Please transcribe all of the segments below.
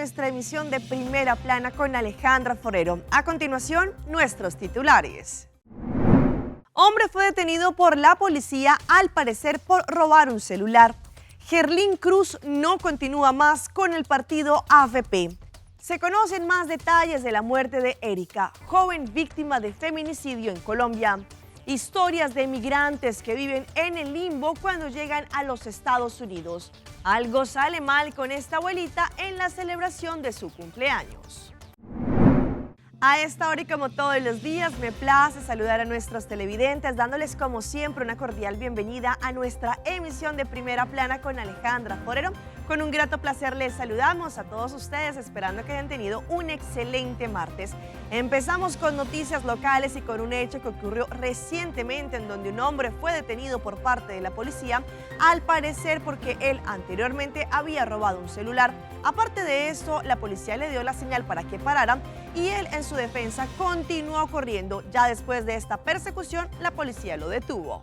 nuestra emisión de Primera Plana con Alejandra Forero. A continuación, nuestros titulares. Hombre fue detenido por la policía, al parecer por robar un celular. Gerlín Cruz no continúa más con el partido AFP. Se conocen más detalles de la muerte de Erika, joven víctima de feminicidio en Colombia. Historias de migrantes que viven en el limbo cuando llegan a los Estados Unidos. Algo sale mal con esta abuelita en la celebración de su cumpleaños. A esta hora y como todos los días, me place saludar a nuestros televidentes, dándoles como siempre una cordial bienvenida a nuestra emisión de Primera Plana con Alejandra Forero. Con un grato placer les saludamos a todos ustedes, esperando que hayan tenido un excelente martes. Empezamos con noticias locales y con un hecho que ocurrió recientemente en donde un hombre fue detenido por parte de la policía, al parecer porque él anteriormente había robado un celular. Aparte de esto, la policía le dio la señal para que parara y él en su defensa continuó corriendo. Ya después de esta persecución, la policía lo detuvo.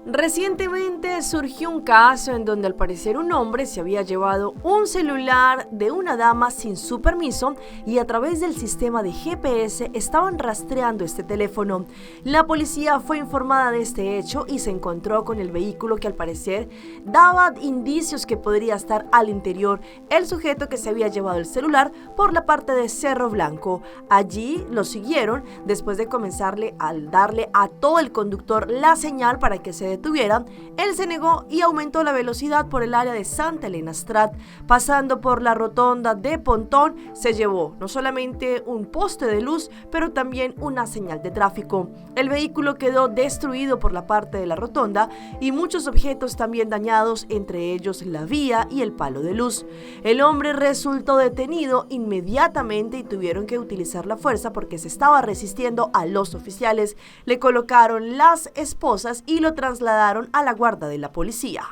Recientemente surgió un caso en donde al parecer un hombre se había llevado un celular de una dama sin su permiso y a través del sistema de GPS estaban rastreando este teléfono. La policía fue informada de este hecho y se encontró con el vehículo que al parecer daba indicios que podría estar al interior el sujeto que se había llevado el celular por la parte de Cerro Blanco. Allí lo siguieron después de comenzarle a darle a todo el conductor la señal para que se detuviera. Él se negó y aumentó la velocidad por el área de Santa Elena Strat. Pasando por la rotonda de Pontón, se llevó no solamente un poste de luz, pero también una señal de tráfico. El vehículo quedó destruido por la parte de la rotonda y muchos objetos también dañados, entre ellos la vía y el palo de luz. El hombre resultó detenido inmediatamente y tuvieron que utilizar la fuerza porque se estaba resistiendo a los oficiales. Le colocaron las esposas y lo trasladaron a la guardia de la policía.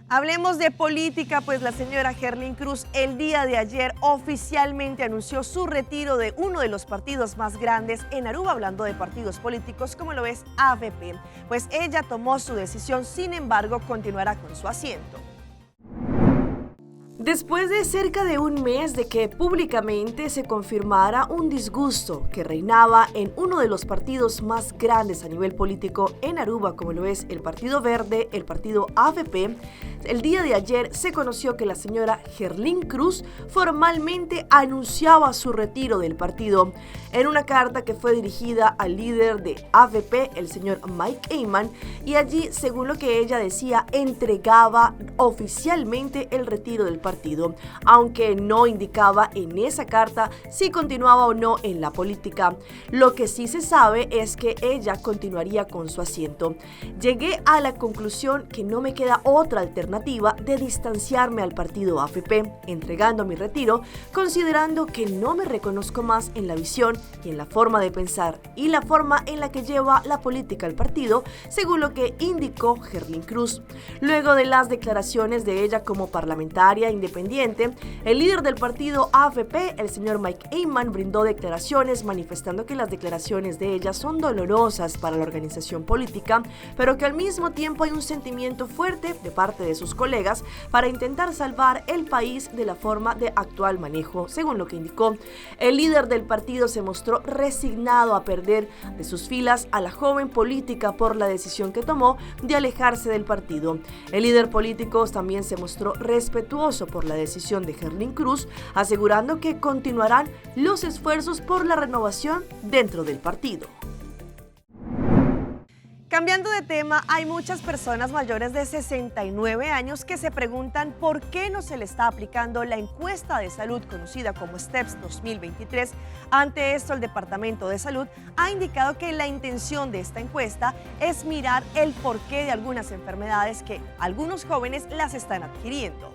Hablemos de política, pues la señora Gerlín Cruz el día de ayer oficialmente anunció su retiro de uno de los partidos más grandes en Aruba, hablando de partidos políticos como lo es AFP. Pues ella tomó su decisión, sin embargo, continuará con su asiento. Después de cerca de un mes de que públicamente se confirmara un disgusto que reinaba en uno de los partidos más grandes a nivel político en Aruba, como lo es el Partido Verde, el partido AFP, el día de ayer se conoció que la señora Gerlín Cruz formalmente anunciaba su retiro del partido. En una carta que fue dirigida al líder de AFP, el señor Mike Eyman, y allí, según lo que ella decía, entregaba oficialmente el retiro del partido, aunque no indicaba en esa carta si continuaba o no en la política. Lo que sí se sabe es que ella continuaría con su asiento. Llegué a la conclusión que no me queda otra alternativa de distanciarme al partido AFP, entregando mi retiro, considerando que no me reconozco más en la visión y en la forma de pensar y la forma en la que lleva la política el partido, según lo que indicó Gerlín Cruz. Luego de las declaraciones de ella como parlamentaria independiente, el líder del partido AFP, el señor Mike Eyman, brindó declaraciones manifestando que las declaraciones de ella son dolorosas para la organización política, pero que al mismo tiempo hay un sentimiento fuerte de parte de sus colegas para intentar salvar el país de la forma de actual manejo, según lo que indicó. El líder del partido se mostró resignado a perder de sus filas a la joven política por la decisión que tomó de alejarse del partido. El líder político también se mostró respetuoso por la decisión de Gerlín Cruz, asegurando que continuarán los esfuerzos por la renovación dentro del partido. Cambiando de tema, hay muchas personas mayores de 69 años que se preguntan por qué no se le está aplicando la encuesta de salud conocida como STEPS 2023. Ante esto, el Departamento de Salud ha indicado que la intención de esta encuesta es mirar el porqué de algunas enfermedades que algunos jóvenes las están adquiriendo.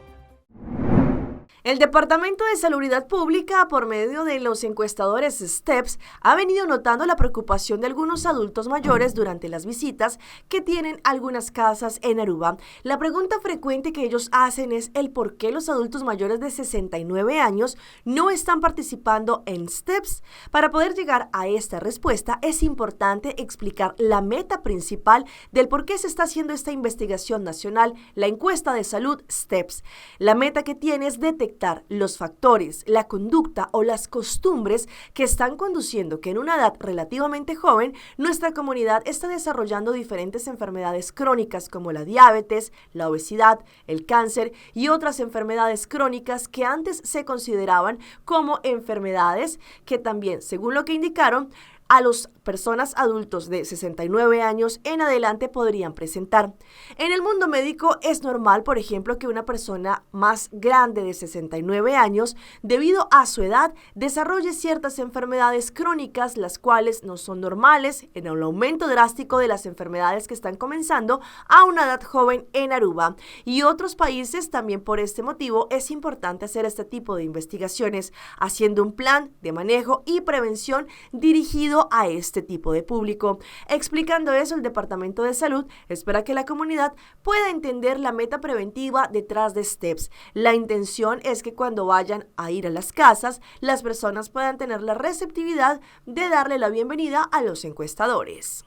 El Departamento de Salubridad Pública, por medio de los encuestadores STEPS, ha venido notando la preocupación de algunos adultos mayores durante las visitas que tienen algunas casas en Aruba. La pregunta frecuente que ellos hacen es el por qué los adultos mayores de 69 años no están participando en STEPS. Para poder llegar a esta respuesta, es importante explicar la meta principal del por qué se está haciendo esta investigación nacional, la encuesta de salud STEPS. La meta que tiene es detectar los factores, la conducta o las costumbres que están conduciendo que en una edad relativamente joven nuestra comunidad está desarrollando diferentes enfermedades crónicas como la diabetes, la obesidad, el cáncer y otras enfermedades crónicas que antes se consideraban como enfermedades que también, según lo que indicaron, a las personas adultos de 69 años en adelante podrían presentar. En el mundo médico es normal, por ejemplo, que una persona más grande de 69 años, debido a su edad, desarrolle ciertas enfermedades crónicas, las cuales no son normales en el aumento drástico de las enfermedades que están comenzando a una edad joven en Aruba. Y otros países también por este motivo es importante hacer este tipo de investigaciones, haciendo un plan de manejo y prevención dirigido a este tipo de público. Explicando eso, el Departamento de Salud espera que la comunidad pueda entender la meta preventiva detrás de STEPS. La intención es que cuando vayan a ir a las casas, las personas puedan tener la receptividad de darle la bienvenida a los encuestadores.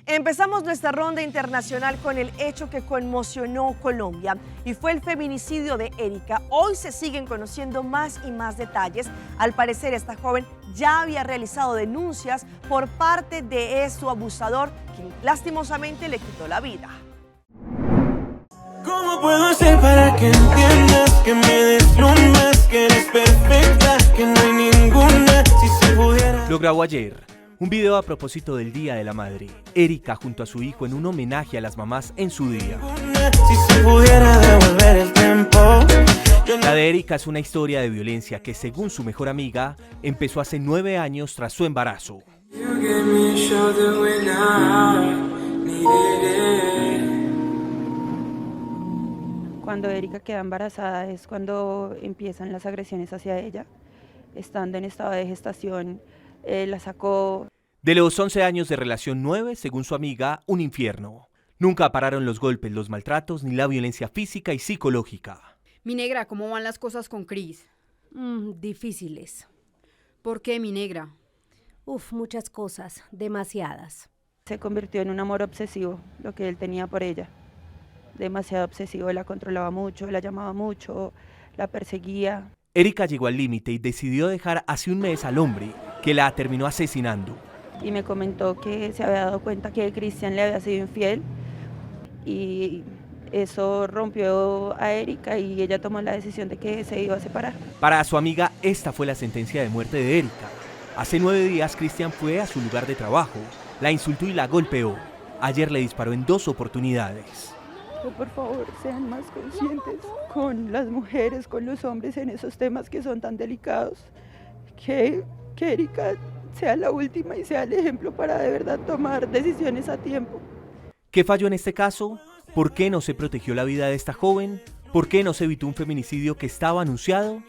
Empezamos nuestra ronda internacional con el hecho que conmocionó Colombia y fue el feminicidio de Erika. Hoy se siguen conociendo más y más detalles. Al parecer, esta joven ya había realizado denuncias por parte de su abusador, quien lastimosamente le quitó la vida. ¿Cómo puedo hacer para que entiendas que me deslumbras, que eres perfecta, que no hay ninguna, si se pudiera? Lo grabó ayer. Un video a propósito del Día de la Madre. Erika junto a su hijo en un homenaje a las mamás en su día. Si se pudiera devolver el tiempo. La de Erika es una historia de violencia que, según su mejor amiga, empezó hace 9 años tras su embarazo. Cuando Erika queda embarazada es cuando empiezan las agresiones hacia ella. Estando en estado de gestación, la sacó. De los 11 años de relación, 9, según su amiga, un infierno. Nunca pararon los golpes, los maltratos ni la violencia física y psicológica. Mi negra, ¿cómo van las cosas con Cris? Difíciles. ¿Por qué, mi negra? Muchas cosas, demasiadas. Se convirtió en un amor obsesivo, lo que él tenía por ella. Demasiado obsesivo, la controlaba mucho, la llamaba mucho, la perseguía. Erika llegó al límite y decidió dejar hace un mes al hombre que la terminó asesinando. Y me comentó que se había dado cuenta que Cristian le había sido infiel y eso rompió a Erika y ella tomó la decisión de que se iba a separar. Para su amiga, esta fue la sentencia de muerte de Erika. Hace 9 días, Cristian fue a su lugar de trabajo, la insultó y la golpeó. Ayer le disparó en 2 oportunidades. Por favor, sean más conscientes con las mujeres, con los hombres en esos temas que son tan delicados. Que Erika sea la última y sea el ejemplo para de verdad tomar decisiones a tiempo. ¿Qué falló en este caso? ¿Por qué no se protegió la vida de esta joven? ¿Por qué no se evitó un feminicidio que estaba anunciado?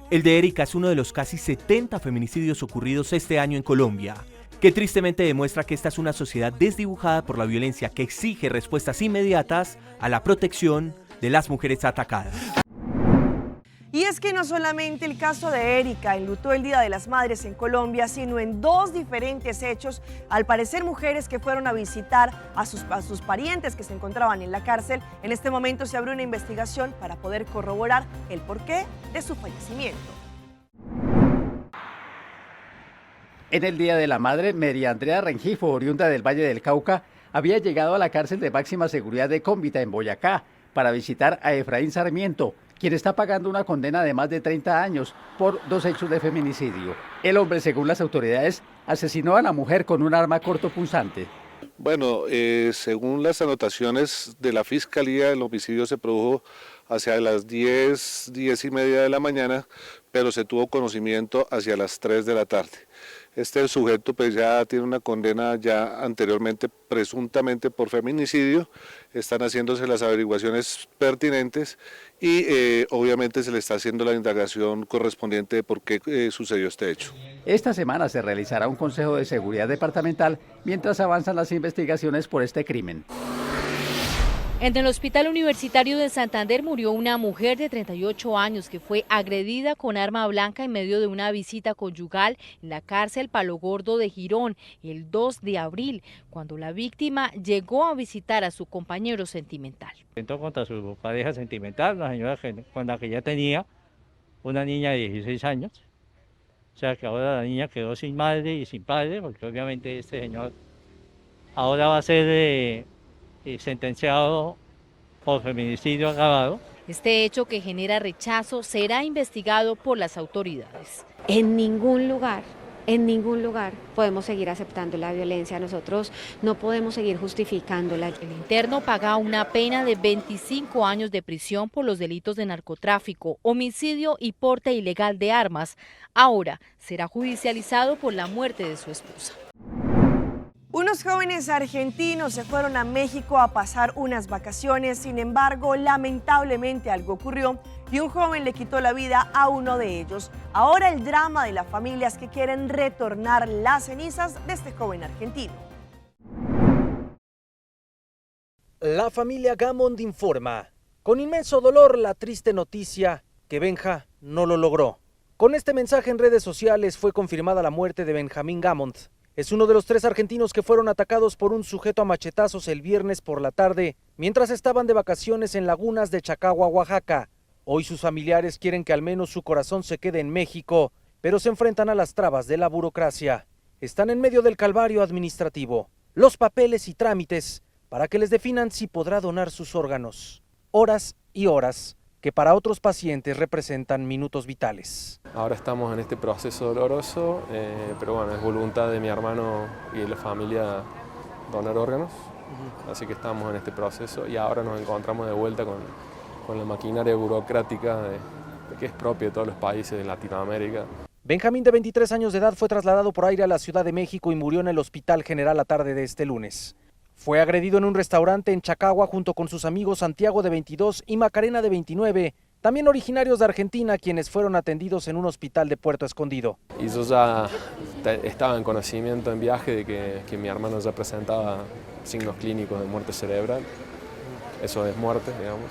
El de Erika es uno de los casi 70 feminicidios ocurridos este año en Colombia, que tristemente demuestra que esta es una sociedad desdibujada por la violencia que exige respuestas inmediatas a la protección de las mujeres atacadas. Y es que no solamente el caso de Erika enlutó el Día de las Madres en Colombia, sino en 2 diferentes hechos, al parecer mujeres que fueron a visitar a sus parientes que se encontraban en la cárcel. En este momento se abre una investigación para poder corroborar el porqué de su fallecimiento. En el Día de la Madre, María Andrea Rengifo, oriunda del Valle del Cauca, había llegado a la cárcel de máxima seguridad de Cómbita, en Boyacá, para visitar a Efraín Sarmiento, quien está pagando una condena de más de 30 años por 2 hechos de feminicidio. El hombre, según las autoridades, asesinó a la mujer con un arma cortopunzante. Bueno, según las anotaciones de la Fiscalía, el homicidio se produjo hacia las 10:30 de la mañana, pero se tuvo conocimiento hacia las 3 de la tarde. Este sujeto pues ya tiene una condena ya anteriormente presuntamente por feminicidio, están haciéndose las averiguaciones pertinentes y obviamente se le está haciendo la indagación correspondiente de por qué sucedió este hecho. Esta semana se realizará un consejo de seguridad departamental mientras avanzan las investigaciones por este crimen. En el Hospital Universitario de Santander murió una mujer de 38 años que fue agredida con arma blanca en medio de una visita conyugal en la cárcel Palo Gordo de Girón el 2 de abril, cuando la víctima llegó a visitar a su compañero sentimental. Entró contra su pareja sentimental, una señora con la que ya tenía una niña de 16 años. O sea que ahora la niña quedó sin madre y sin padre, porque obviamente este señor ahora va a ser sentenciado por feminicidio agravado. Este hecho, que genera rechazo, será investigado por las autoridades. En ningún lugar podemos seguir aceptando la violencia. Nosotros no podemos seguir justificándola. El interno paga una pena de 25 años de prisión por los delitos de narcotráfico, homicidio y porte ilegal de armas. Ahora será judicializado por la muerte de su esposa. Unos jóvenes argentinos se fueron a México a pasar unas vacaciones, sin embargo, lamentablemente algo ocurrió y un joven le quitó la vida a uno de ellos. Ahora el drama de las familias que quieren retornar las cenizas de este joven argentino. La familia Gamond informa, con inmenso dolor, la triste noticia que Benja no lo logró. Con este mensaje en redes sociales fue confirmada la muerte de Benjamín Gamond. Es uno de los 3 argentinos que fueron atacados por un sujeto a machetazos el viernes por la tarde, mientras estaban de vacaciones en lagunas de Chacagua, Oaxaca. Hoy sus familiares quieren que al menos su corazón se quede en México, pero se enfrentan a las trabas de la burocracia. Están en medio del calvario administrativo, los papeles y trámites para que les definan si podrá donar sus órganos. Horas y horas que para otros pacientes representan minutos vitales. Ahora estamos en este proceso doloroso, pero bueno, es voluntad de mi hermano y de la familia donar órganos, así que estamos en este proceso y ahora nos encontramos de vuelta con la maquinaria burocrática que es propia de todos los países de Latinoamérica. Benjamín, de 23 años de edad, fue trasladado por aire a la Ciudad de México y murió en el Hospital General la tarde de este lunes. Fue agredido en un restaurante en Chacagua junto con sus amigos Santiago, de 22, y Macarena, de 29, también originarios de Argentina, quienes fueron atendidos en un hospital de Puerto Escondido. Y yo ya estaba en conocimiento en viaje de que mi hermano ya presentaba signos clínicos de muerte cerebral, eso es muerte, digamos,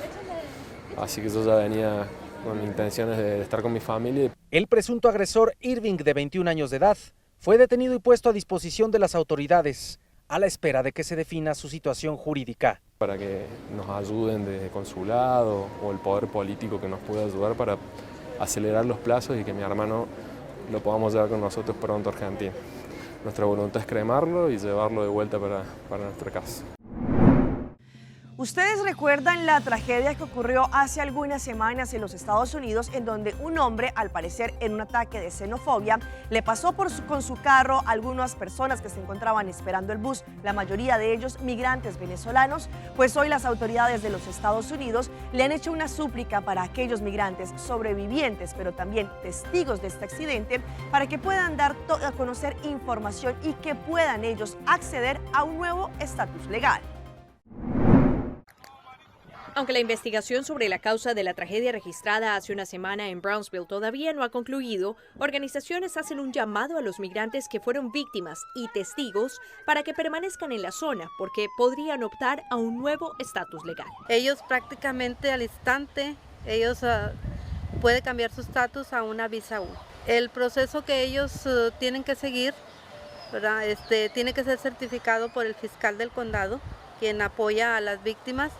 así que yo ya venía con intenciones de estar con mi familia. El presunto agresor, Irving, de 21 años de edad, fue detenido y puesto a disposición de las autoridades, a la espera de que se defina su situación jurídica. Para que nos ayuden desde consulado o el poder político que nos pueda ayudar para acelerar los plazos y que mi hermano lo podamos llevar con nosotros pronto a Argentina. Nuestra voluntad es cremarlo y llevarlo de vuelta para nuestra casa. ¿Ustedes recuerdan la tragedia que ocurrió hace algunas semanas en los Estados Unidos, en donde un hombre, al parecer en un ataque de xenofobia, le pasó con su carro a algunas personas que se encontraban esperando el bus, la mayoría de ellos migrantes venezolanos? Pues hoy las autoridades de los Estados Unidos le han hecho una súplica para aquellos migrantes sobrevivientes, pero también testigos de este accidente, para que puedan dar a conocer información y que puedan ellos acceder a un nuevo estatus legal. Aunque la investigación sobre la causa de la tragedia registrada hace una semana en Brownsville todavía no ha concluido, organizaciones hacen un llamado a los migrantes que fueron víctimas y testigos para que permanezcan en la zona, porque podrían optar a un nuevo estatus legal. Ellos prácticamente al instante, pueden cambiar su estatus a una visa U. El proceso que ellos tienen que seguir, ¿verdad? Tiene que ser certificado por el fiscal del condado, quien apoya a las víctimas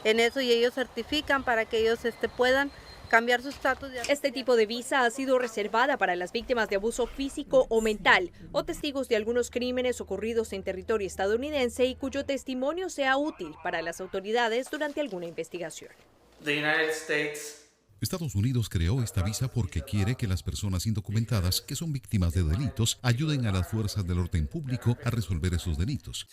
en eso, y ellos certifican para que ellos puedan cambiar su estatus. Este tipo de visa ha sido reservada para las víctimas de abuso físico o mental o testigos de algunos crímenes ocurridos en territorio estadounidense y cuyo testimonio sea útil para las autoridades durante alguna investigación. Estados Unidos creó esta visa porque quiere que las personas indocumentadas que son víctimas de delitos ayuden a las fuerzas del orden público a resolver esos delitos.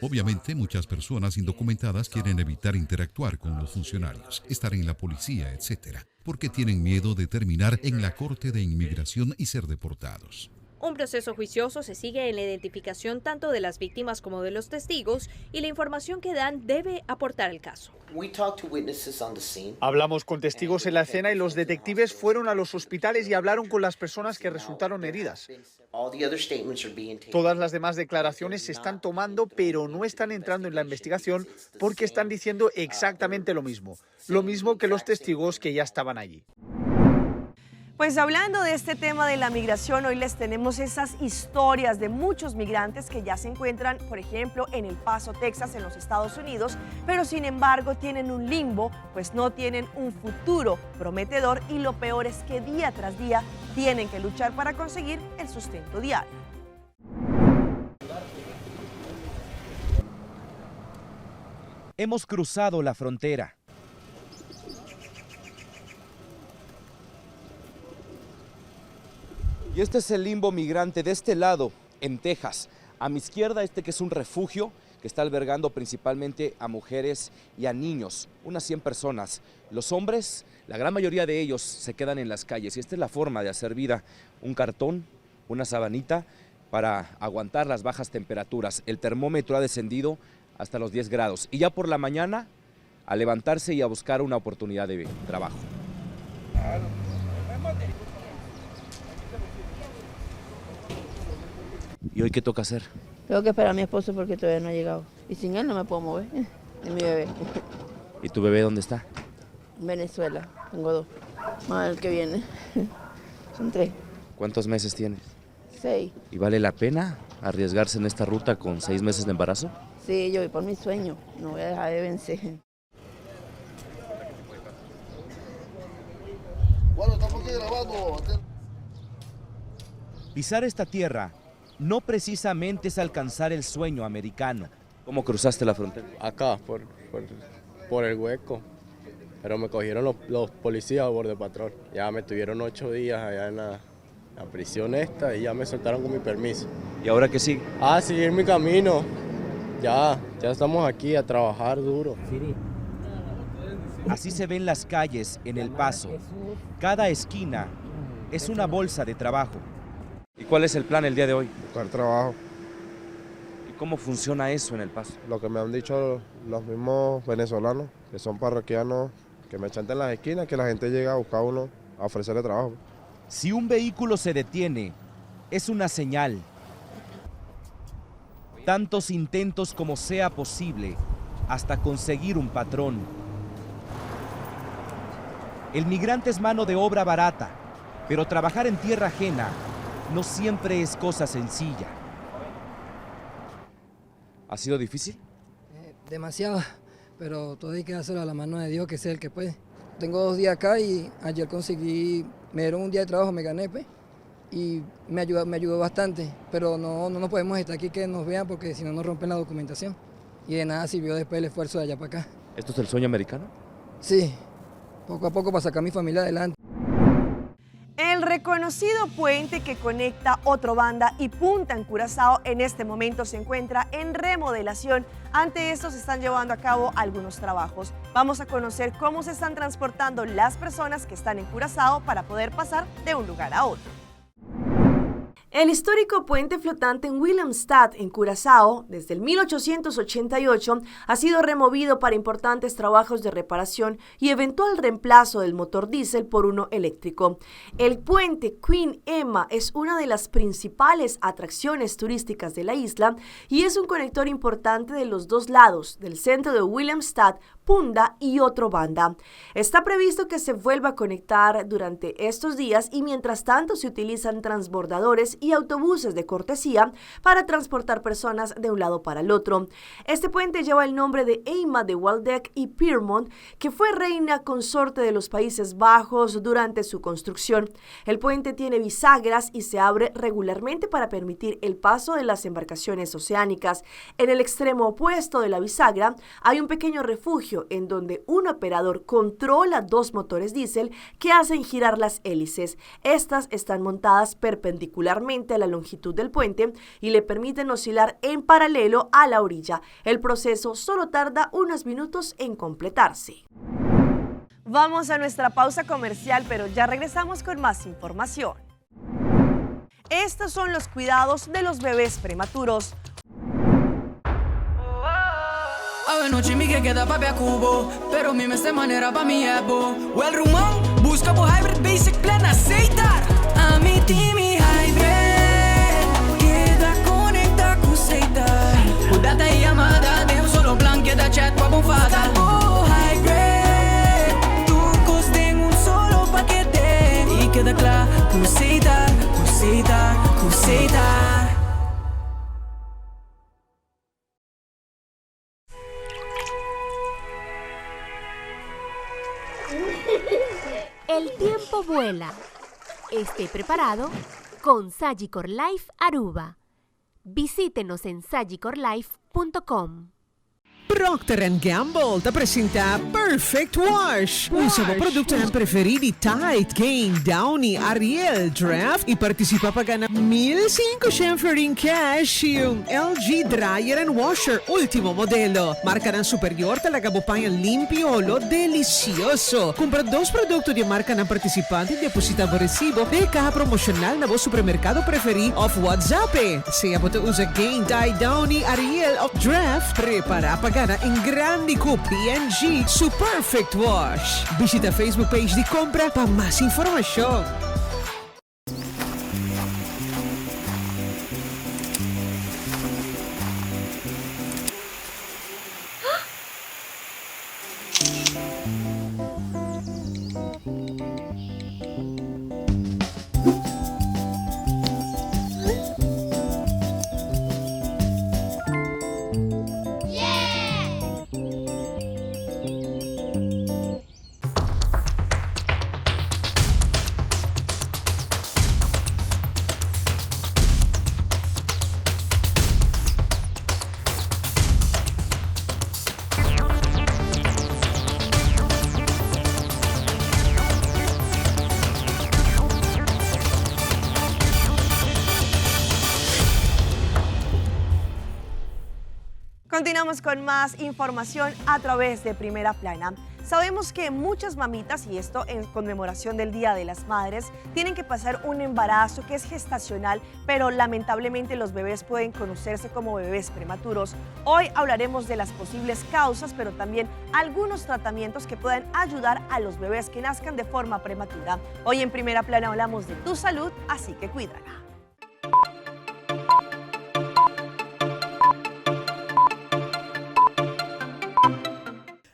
Obviamente, muchas personas indocumentadas quieren evitar interactuar con los funcionarios, estar en la policía, etc., porque tienen miedo de terminar en la Corte de Inmigración y ser deportados. Un proceso juicioso se sigue en la identificación tanto de las víctimas como de los testigos y la información que dan debe aportar al caso. Hablamos con testigos en la escena y los detectives fueron a los hospitales y hablaron con las personas que resultaron heridas. Todas las demás declaraciones se están tomando, pero no están entrando en la investigación porque están diciendo exactamente lo mismo que los testigos que ya estaban allí. Pues hablando de este tema de la migración, hoy les tenemos esas historias de muchos migrantes que ya se encuentran, por ejemplo, en El Paso, Texas, en los Estados Unidos, pero sin embargo tienen un limbo, pues no tienen un futuro prometedor y lo peor es que día tras día tienen que luchar para conseguir el sustento diario. Hemos cruzado la frontera. Y este es el limbo migrante de este lado, en Texas. A mi izquierda, que es un refugio que está albergando principalmente a mujeres y a niños, unas 100 personas. Los hombres, la gran mayoría de ellos se quedan en las calles y esta es la forma de hacer vida. Un cartón, una sabanita para aguantar las bajas temperaturas. El termómetro ha descendido hasta los 10 grados y ya por la mañana a levantarse y a buscar una oportunidad de trabajo. ¿Y hoy qué toca hacer? Tengo que esperar a mi esposo porque todavía no ha llegado. Y sin él no me puedo mover. Y mi bebé. ¿Y tu bebé dónde está? En Venezuela. Tengo 2. Más el que viene. Son 3. ¿Cuántos meses tienes? 6. ¿Y vale la pena arriesgarse en esta ruta con 6 meses de embarazo? Sí, yo voy por mi sueño. No voy a dejar de vencer. Bueno, estamos aquí grabando. Pisar esta tierra no precisamente es alcanzar el sueño americano. ¿Cómo cruzaste la frontera? Acá, por el hueco. Pero me cogieron los policías a bordo patrón. Ya me tuvieron 8 días allá en la prisión esta y ya me soltaron con mi permiso. ¿Y ahora qué sigue? Seguir mi camino. Ya estamos aquí a trabajar duro. Así se ven las calles en El Paso. Cada esquina es una bolsa de trabajo. ¿Y cuál es el plan el día de hoy? Buscar trabajo. ¿Y cómo funciona eso en El Paso? Lo que me han dicho los mismos venezolanos, que son parroquianos, que me chanten las esquinas, que la gente llega a buscar uno, a ofrecerle trabajo. Si un vehículo se detiene, es una señal. Tantos intentos como sea posible, hasta conseguir un patrón. El migrante es mano de obra barata, pero trabajar en tierra ajena no siempre es cosa sencilla. ¿Ha sido difícil? Demasiado, pero todo hay que hacerlo a la mano de Dios, que es el que puede. Tengo 2 días acá y ayer me dieron un día de trabajo, me gané, pues, y me ayudó bastante, pero no podemos estar aquí que nos vean porque si no nos rompen la documentación. Y de nada sirvió después el esfuerzo de allá para acá. ¿Esto es el sueño americano? Sí, poco a poco para sacar a mi familia adelante. El reconocido puente que conecta Otrobanda y Punta en Curazao en este momento se encuentra en remodelación. Ante esto se están llevando a cabo algunos trabajos. Vamos a conocer cómo se están transportando las personas que están en Curazao para poder pasar de un lugar a otro. El histórico puente flotante en Willemstad, en Curazao, desde el 1888, ha sido removido para importantes trabajos de reparación y eventual reemplazo del motor diésel por uno eléctrico. El puente Queen Emma es una de las principales atracciones turísticas de la isla y es un conector importante de los dos lados, del centro de Willemstad, Punta y Otrobanda. Está previsto que se vuelva a conectar durante estos días y mientras tanto se utilizan transbordadores y autobuses de cortesía para transportar personas de un lado para el otro. Este puente lleva el nombre de Emma de Waldeck y Pyrmont, que fue reina consorte de los Países Bajos durante su construcción. El puente tiene bisagras y se abre regularmente para permitir el paso de las embarcaciones oceánicas. En el extremo opuesto de la bisagra hay un pequeño refugio en donde un operador controla 2 motores diésel que hacen girar las hélices. Estas están montadas perpendicularmente a la longitud del puente y le permiten oscilar en paralelo a la orilla. El proceso solo tarda unos minutos en completarse. Vamos a nuestra pausa comercial, pero ya regresamos con más información. Estos son los cuidados de los bebés prematuros. A noite me queda papel cubo, pero mi esta manera pa mi é bom. O el rumão busca por hybrid basic plan aceitar. A mi time hybrid queda conecta com aceitar. O data e amada de solo plan queda chat com a bonfada. O hybrid tu coste solo paquete e queda claro aceitar, aceitar, aceitar. El tiempo vuela. Esté preparado con Sagicor Life Aruba. Visítenos en sagicorlife.com. Procter & Gamble te presenta Perfect Wash, un nuevo producto en preferiti Tide, Gain, Downy, Ariel, Draft y participa para ganar 1.500 en cash y un LG Dryer and Washer último modelo. Marca superior te la cabopanha limpio o lo delicioso. Compra 2 productos de marca participante y deposita o recibo de caja promocional na vosso supermercado preferido of WhatsApp. Se você usa Gain, Tide, Downy, Ariel o Draft, prepara para ganhar em grande com P&G su Perfect Wash. Visita a Facebook page de compra para mais informação. Continuamos con más información a través de Primera Plana. Sabemos que muchas mamitas, y esto en conmemoración del Día de las Madres, tienen que pasar un embarazo que es gestacional, pero lamentablemente los bebés pueden conocerse como bebés prematuros. Hoy hablaremos de las posibles causas, pero también algunos tratamientos que pueden ayudar a los bebés que nazcan de forma prematura. Hoy en Primera Plana hablamos de tu salud, así que cuídala.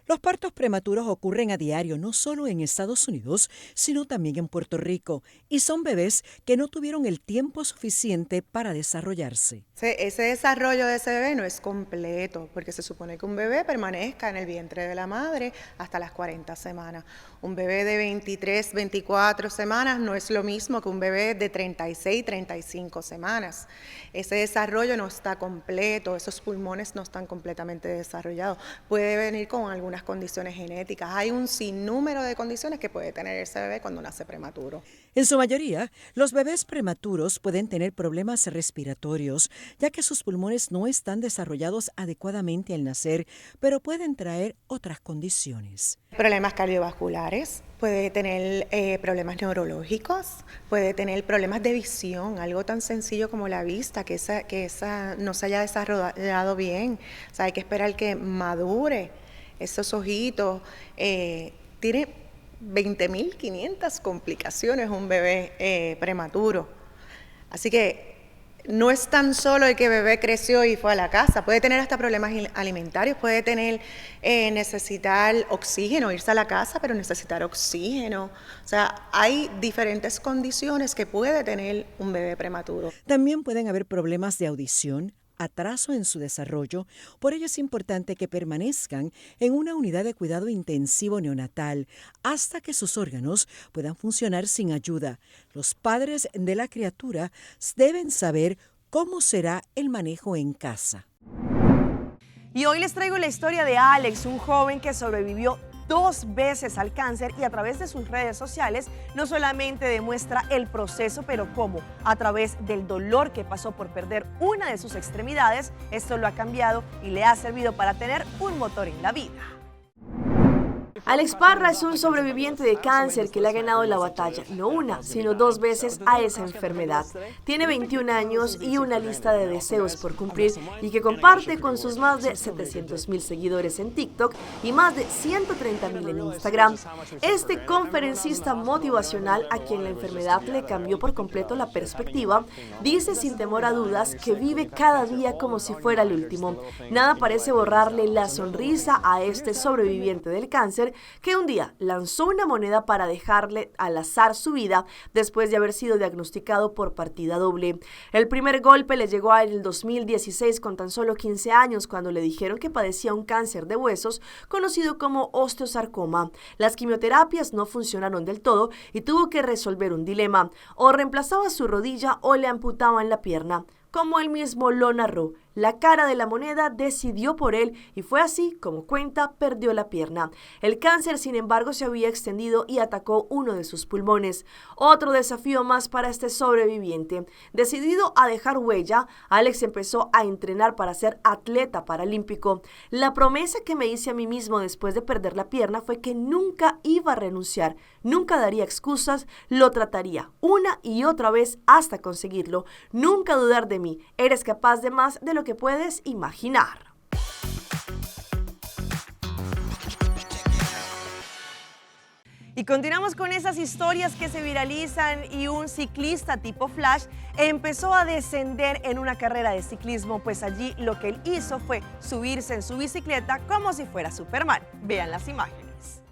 Los partos prematuros ocurren a diario, no solo en Estados Unidos, sino también en Puerto Rico, y son bebés que no tuvieron el tiempo suficiente para desarrollarse. Ese desarrollo de ese bebé no es completo, porque se supone que un bebé permanezca en el vientre de la madre hasta las 40 semanas. Un bebé de 23, 24 semanas no es lo mismo que un bebé de 36, 35 semanas. Ese desarrollo no está completo, esos pulmones no están completamente desarrollados. Puede venir con algunas condiciones genéticas. Hay un sinnúmero de condiciones que puede tener ese bebé cuando nace prematuro. En su mayoría, los bebés prematuros pueden tener problemas respiratorios, ya que sus pulmones no están desarrollados adecuadamente al nacer, pero pueden traer otras condiciones. Problemas cardiovasculares, puede tener problemas neurológicos, puede tener problemas de visión, algo tan sencillo como la vista, que esa no se haya desarrollado bien. O sea, hay que esperar que madure esos ojitos. Tiene 20.500 complicaciones un bebé prematuro. Así que no es tan solo el que el bebé creció y fue a la casa, puede tener hasta problemas alimentarios, puede tener, necesitar oxígeno, irse a la casa, pero necesitar oxígeno. O sea, hay diferentes condiciones que puede tener un bebé prematuro. También pueden haber problemas de audición, atraso en su desarrollo, por ello es importante que permanezcan en una unidad de cuidado intensivo neonatal hasta que sus órganos puedan funcionar sin ayuda. Los padres de la criatura deben saber cómo será el manejo en casa. Y hoy les traigo la historia de Alex, un joven que sobrevivió 2 veces al cáncer y a través de sus redes sociales no solamente demuestra el proceso, pero cómo a través del dolor que pasó por perder una de sus extremidades, esto lo ha cambiado y le ha servido para tener un motor en la vida. Alex Parra es un sobreviviente de cáncer que le ha ganado la batalla, no una, sino 2 veces a esa enfermedad. Tiene 21 años y una lista de deseos por cumplir y que comparte con sus más de 700,000 seguidores en TikTok y más de 130,000 en Instagram. Este conferencista motivacional, a quien la enfermedad le cambió por completo la perspectiva, dice sin temor a dudas que vive cada día como si fuera el último. Nada parece borrarle la sonrisa a este sobreviviente del cáncer, que un día lanzó una moneda para dejarle al azar su vida después de haber sido diagnosticado por partida doble. El primer golpe le llegó en el 2016 con tan solo 15 años, cuando le dijeron que padecía un cáncer de huesos conocido como osteosarcoma. Las quimioterapias no funcionaron del todo y tuvo que resolver un dilema: o reemplazaba su rodilla o le amputaban la pierna. Como él mismo lo narró, la cara de la moneda decidió por él y fue así como cuenta, perdió la pierna. El cáncer, sin embargo, se había extendido y atacó uno de sus pulmones. Otro desafío más para este sobreviviente. Decidido a dejar huella, Alex empezó a entrenar para ser atleta paralímpico. La promesa que me hice a mí mismo después de perder la pierna fue que nunca iba a renunciar, nunca daría excusas, lo trataría una y otra vez hasta conseguirlo. Nunca dudar de mí, eres capaz de más de lo que puedes imaginar. Y continuamos con esas historias que se viralizan y un ciclista tipo Flash empezó a descender en una carrera de ciclismo, pues allí lo que él hizo fue subirse en su bicicleta como si fuera Superman. Vean las imágenes.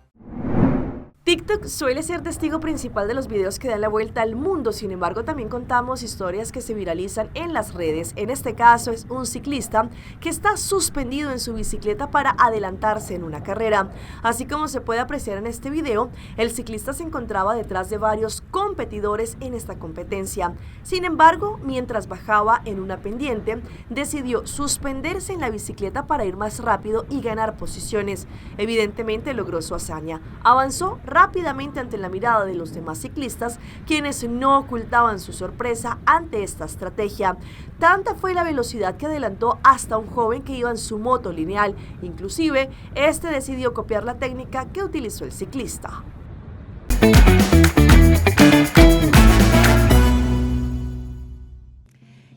TikTok suele ser testigo principal de los videos que dan la vuelta al mundo, sin embargo también contamos historias que se viralizan en las redes. En este caso es un ciclista que está suspendido en su bicicleta para adelantarse en una carrera. Así como se puede apreciar en este video, el ciclista se encontraba detrás de varios competidores en esta competencia. Sin embargo, mientras bajaba en una pendiente, decidió suspenderse en la bicicleta para ir más rápido y ganar posiciones. Evidentemente logró su hazaña. Avanzó rápidamente ante la mirada de los demás ciclistas, quienes no ocultaban su sorpresa ante esta estrategia. Tanta fue la velocidad que adelantó hasta un joven que iba en su moto lineal. Inclusive, este decidió copiar la técnica que utilizó el ciclista.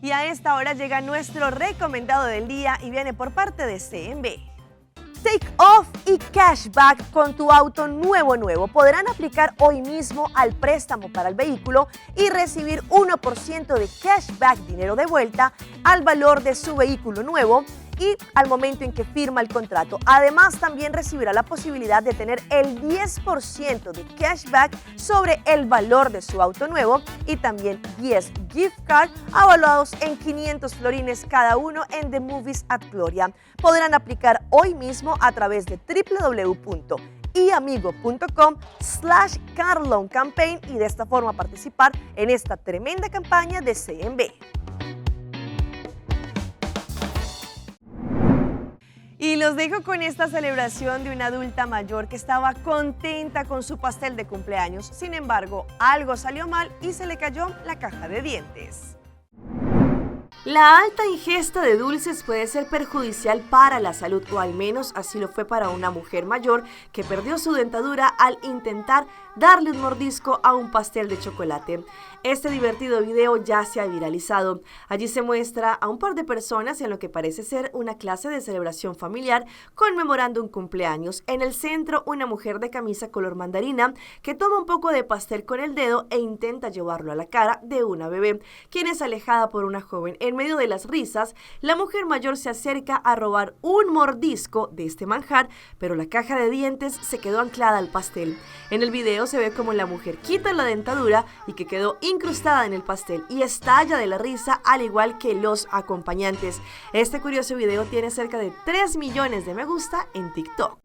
Y a esta hora llega nuestro recomendado del día y viene por parte de CMB. Take Off y Cashback con tu auto nuevo podrán aplicar hoy mismo al préstamo para el vehículo y recibir 1% de cashback, dinero de vuelta, al valor de su vehículo nuevo y al momento en que firma el contrato. Además, también recibirá la posibilidad de tener el 10% de cashback sobre el valor de su auto nuevo y también 10 gift cards avaluados en 500 florines cada uno en The Movies at Gloria. Podrán aplicar hoy mismo a través de www.iamigo.com/carloancampaign y de esta forma participar en esta tremenda campaña de CMB. Y los dejo con esta celebración de una adulta mayor que estaba contenta con su pastel de cumpleaños. Sin embargo, algo salió mal y se le cayó la caja de dientes. La alta ingesta de dulces puede ser perjudicial para la salud, o al menos así lo fue para una mujer mayor que perdió su dentadura al intentar darle un mordisco a un pastel de chocolate. Este divertido video ya se ha viralizado. Allí se muestra a un par de personas en lo que parece ser una clase de celebración familiar conmemorando un cumpleaños. En el centro, una mujer de camisa color mandarina que toma un poco de pastel con el dedo e intenta llevarlo a la cara de una bebé, quien es alejada por una joven. En medio de las risas, la mujer mayor se acerca a robar un mordisco de este manjar, pero la caja de dientes se quedó anclada al pastel. En el video se ve como la mujer quita la dentadura y que quedó incrustada en el pastel y estalla de la risa, al igual que los acompañantes. Este curioso video tiene cerca de 3 millones de me gusta en TikTok.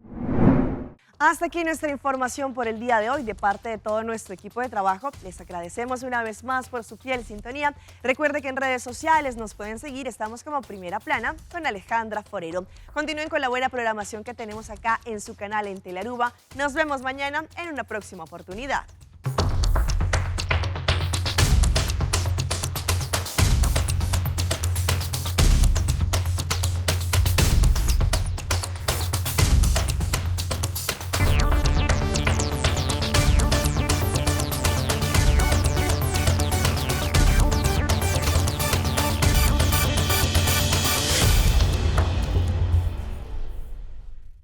Hasta aquí nuestra información por el día de hoy. De parte de todo nuestro equipo de trabajo, les agradecemos una vez más por su fiel sintonía. Recuerde que en redes sociales nos pueden seguir, estamos como Primera Plana con Alejandra Forero. Continúen con la buena programación que tenemos acá en su canal en Telearuba. Nos vemos mañana en una próxima oportunidad.